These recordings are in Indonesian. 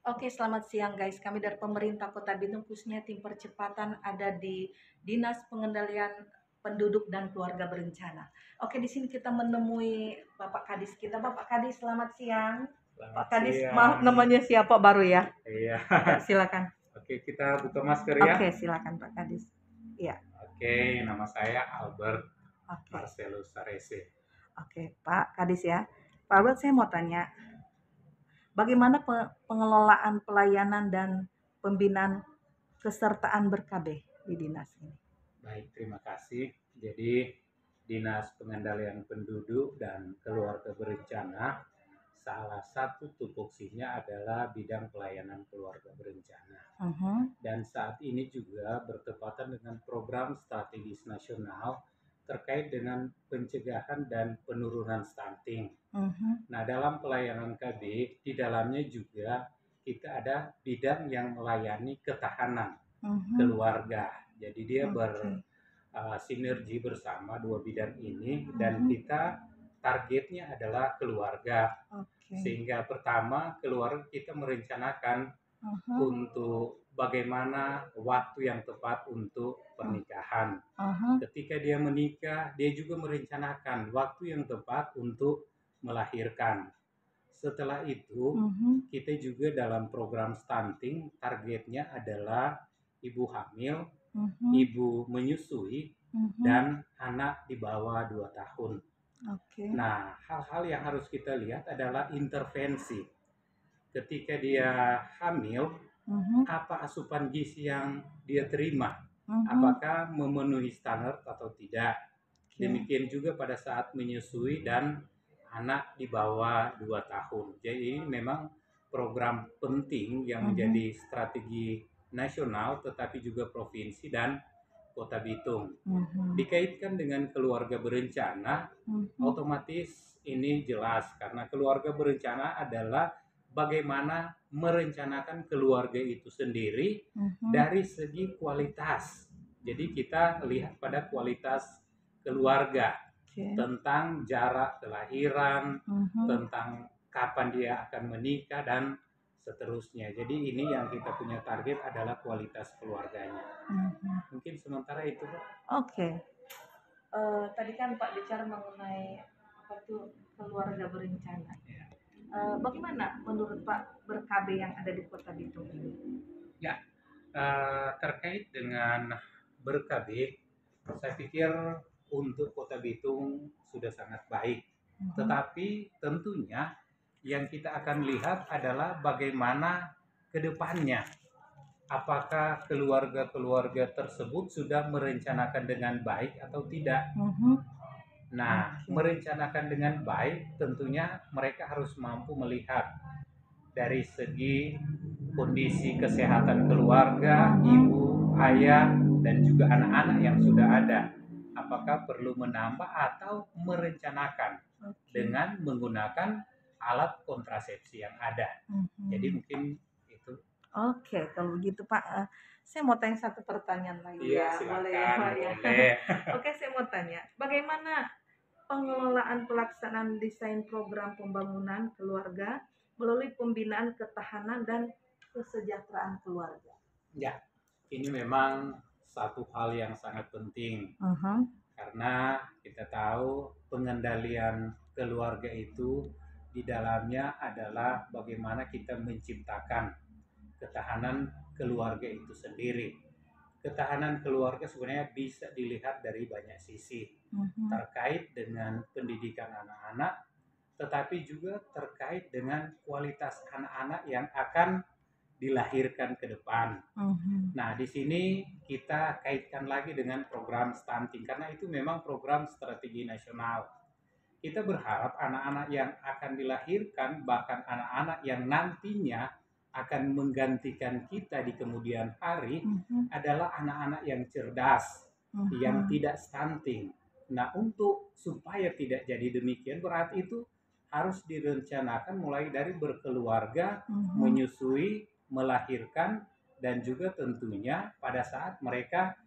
Oke, selamat siang guys. Kami dari pemerintah Kota Bitung khususnya tim percepatan ada di Dinas Pengendalian Penduduk dan Keluarga Berencana. Oke, di sini kita menemui Bapak Kadis kita. Bapak Kadis, selamat siang. Pak Selamat Kadis, maaf siang. namanya siapa baru ya? Iya. Ya, silakan. Oke, kita buka masker ya. Oke, silakan Pak Kadis. Iya, Oke, nama saya Albert oke. Marcelus Sarese. Oke, Pak Kadis ya. Pak Albert, saya mau tanya, bagaimana pengelolaan pelayanan dan pembinaan kesertaan ber-KB di dinas ini? Baik, terima kasih. Jadi, Dinas Pengendalian Penduduk dan Keluarga Berencana, salah satu tupoksinya adalah bidang pelayanan keluarga berencana. Dan saat ini juga bertepatan dengan program strategis nasional terkait dengan pencegahan dan penurunan stunting. Nah, dalam pelayanan KB, di dalamnya juga kita ada bidang yang melayani ketahanan keluarga. Jadi dia bersinergi bersama dua bidang ini dan kita targetnya adalah keluarga. Sehingga pertama keluarga kita merencanakan untuk bagaimana waktu yang tepat untuk pernikahan. Ketika dia menikah, dia juga merencanakan waktu yang tepat untuk melahirkan. Setelah itu, kita juga dalam program stunting, targetnya adalah ibu hamil, ibu menyusui, dan anak di bawah 2 tahun. Nah, hal-hal yang harus kita lihat adalah intervensi. Ketika dia hamil, apa asupan gizi yang dia terima? Apakah memenuhi standar atau tidak? Demikian juga pada saat menyusui dan anak di bawah 2 tahun. Jadi ini memang program penting yang menjadi strategi nasional tetapi juga provinsi dan Kota Bitung. Dikaitkan dengan keluarga berencana, otomatis ini jelas karena keluarga berencana adalah bagaimana merencanakan keluarga itu sendiri dari segi kualitas. Jadi kita lihat pada kualitas keluarga, tentang jarak kelahiran, tentang kapan dia akan menikah dan seterusnya. Jadi ini yang kita punya target adalah kualitas keluarganya. Mungkin sementara itu, Pak. Oke. Tadi kan Pak bicara mengenai apa tuh keluarga berencana. Bagaimana menurut Pak ber-KB yang ada di Kota Bitung ini? Ya, terkait dengan ber-KB, saya pikir untuk Kota Bitung sudah sangat baik. Tetapi tentunya yang kita akan lihat adalah bagaimana ke depannya. Apakah keluarga-keluarga tersebut sudah merencanakan dengan baik atau tidak? Nah, merencanakan dengan baik tentunya mereka harus mampu melihat dari segi kondisi kesehatan keluarga, ibu, ayah, dan juga anak-anak yang sudah ada. Apakah perlu menambah atau merencanakan dengan menggunakan alat kontrasepsi yang ada. Jadi mungkin itu. Oke, kalau begitu Pak, saya mau tanya satu pertanyaan lagi Iya, ya, boleh ya silakan, Pak ya? boleh. Oke, saya mau tanya, bagaimana pengelolaan pelaksanaan desain program pembangunan keluarga melalui pembinaan ketahanan dan kesejahteraan keluarga? Ya, ini memang satu hal yang sangat penting karena kita tahu pengendalian keluarga itu di dalamnya adalah bagaimana kita menciptakan ketahanan keluarga itu sendiri. Ketahanan keluarga sebenarnya bisa dilihat dari banyak sisi, terkait dengan pendidikan anak-anak, tetapi juga terkait dengan kualitas anak-anak yang akan dilahirkan ke depan. Nah, di sini kita kaitkan lagi dengan program stunting karena itu memang program strategi nasional. Kita berharap anak-anak yang akan dilahirkan, bahkan anak-anak yang nantinya akan menggantikan kita di kemudian hari adalah anak-anak yang cerdas, yang tidak stunting. Nah, untuk supaya tidak jadi demikian, berarti itu harus direncanakan mulai dari berkeluarga, menyusui, melahirkan, dan juga tentunya pada saat mereka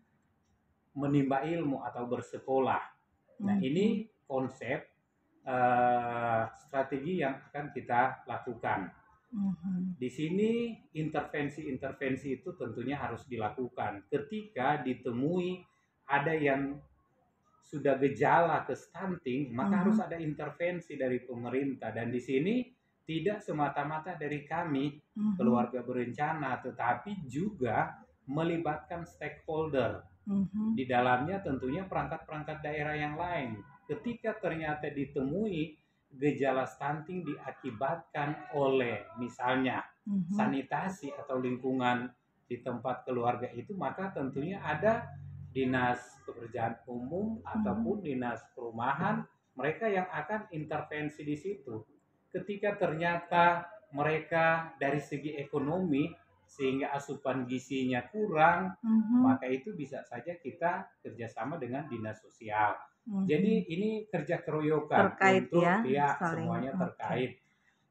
menimba ilmu atau bersekolah. Nah, ini konsep strategi yang akan kita lakukan. Mhm. Di sini intervensi-intervensi itu tentunya harus dilakukan ketika ditemui ada yang sudah gejala ke stunting, maka harus Mhm. ada intervensi dari pemerintah. Dan di sini tidak semata-mata dari kami, Mhm. keluarga berencana, tetapi juga melibatkan stakeholder. Mhm. Di dalamnya tentunya perangkat-perangkat daerah yang lain. Ketika ternyata ditemui gejala stunting diakibatkan oleh misalnya Mhm. sanitasi atau lingkungan di tempat keluarga itu, maka tentunya ada dinas pekerjaan umum Mhm. ataupun dinas perumahan, mereka yang akan intervensi di situ. Ketika ternyata mereka dari segi ekonomi sehingga asupan gizinya kurang, Mhm. maka itu bisa saja kita kerjasama dengan dinas sosial. Mhm. Jadi ini kerja keroyokan Terkait ya, untuk pihak saling semuanya oke. terkait,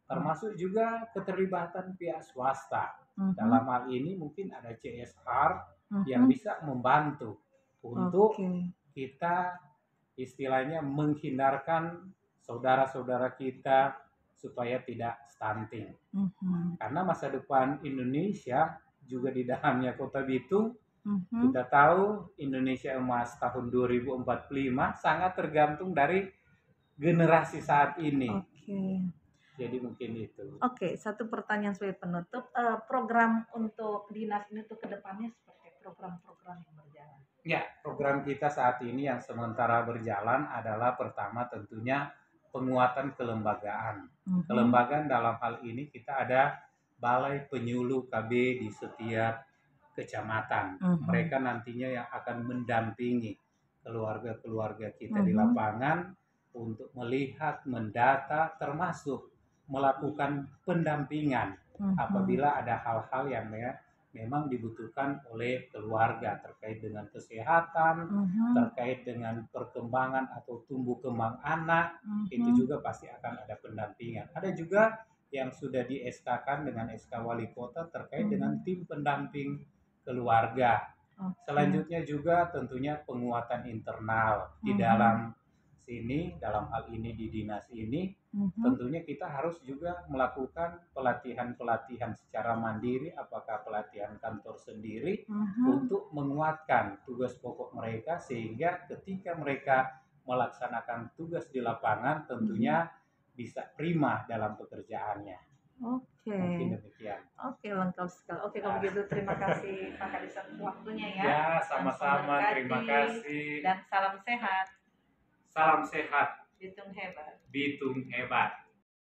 termasuk juga keterlibatan pihak swasta. Mhm. Dalam hal ini mungkin ada CSR yang Mhm. bisa membantu untuk Oke. kita istilahnya menghindarkan saudara-saudara kita supaya tidak stunting. Mhm. Karena masa depan Indonesia juga di dalamnya Kota Bitung, Mhm. kita tahu Indonesia Emas tahun 2045 sangat tergantung dari generasi saat ini. Oke. Jadi mungkin itu. Oke, satu pertanyaan sebagai penutup, program untuk dinas ini tuh ke depannya seperti program-program yang berjalan? Ya, program kita saat ini yang sementara berjalan adalah pertama tentunya penguatan kelembagaan. Mhm. Kelembagaan dalam hal ini kita ada Balai Penyuluh KB di setiap kecamatan. Mhm. Mereka nantinya yang akan mendampingi keluarga-keluarga kita di Mhm. lapangan untuk melihat, mendata, termasuk melakukan pendampingan Mhm. apabila ada hal-hal yang memang dibutuhkan oleh keluarga terkait dengan kesehatan, Mhm. terkait dengan perkembangan atau tumbuh kembang anak, itu Mhm. juga pasti akan ada pendampingan. Ada juga yang sudah di SK-kan dengan SK Wali Kota terkait dengan Mhm. tim pendamping keluarga. Oke. Selanjutnya juga tentunya penguatan internal di Mhm. dalam sini, dalam hal ini di dinas ini, Mhm. tentunya kita harus juga melakukan pelatihan-pelatihan secara mandiri, apakah pelatihan kantor sendiri, Mhm. untuk menguatkan tugas pokok mereka sehingga ketika mereka melaksanakan tugas di lapangan Mhm. tentunya bisa prima dalam pekerjaannya. Oke. Mungkin demikian. Oke, lengkap sekali. Oke, kalau Ah, begitu terima kasih Pak Kadis atas waktunya ya. ya, Tuhan sama-sama. Terima memberkati kasih. dan salam sehat. Salam sehat, Hitung hebat. Bitung hebat.